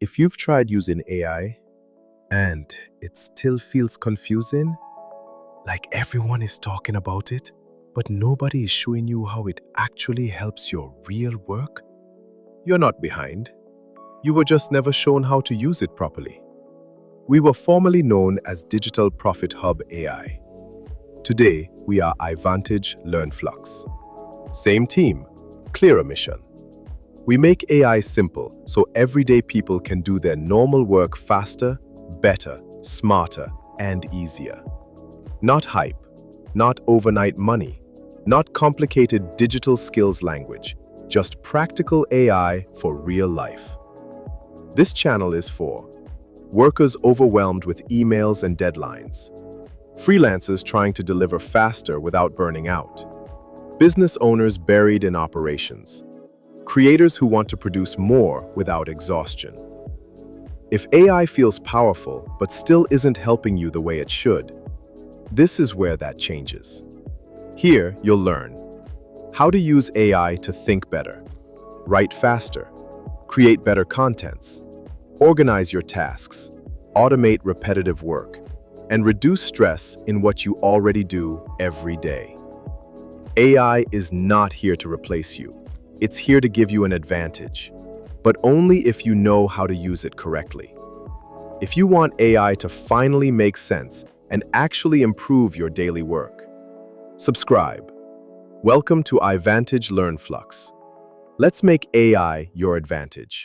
If you've tried using AI and it still feels confusing, like everyone is talking about it, but nobody is showing you how it actually helps your real work, you're not behind. You were just never shown how to use it properly. We were formerly known as Digital Profit Hub AI. Today, we are Aivantage Learnflux. Same team, clearer mission. We make AI simple so everyday people can do their normal work faster, better, smarter, and easier. Not hype, not overnight money, not complicated digital skills language, just practical AI for real life. This channel is for workers overwhelmed with emails and deadlines, freelancers trying to deliver faster without burning out, business owners buried in operations, creators who want to produce more without exhaustion. If AI feels powerful but still isn't helping you the way it should, this is where that changes. Here, you'll learn how to use AI to think better, write faster, create better contents, organize your tasks, automate repetitive work, and reduce stress in what you already do every day. AI is not here to replace you. It's here to give you an advantage, but only if you know how to use it correctly. If you want AI to finally make sense and actually improve your daily work, subscribe. Welcome to Aivantage Learnflux. Let's make AI your advantage.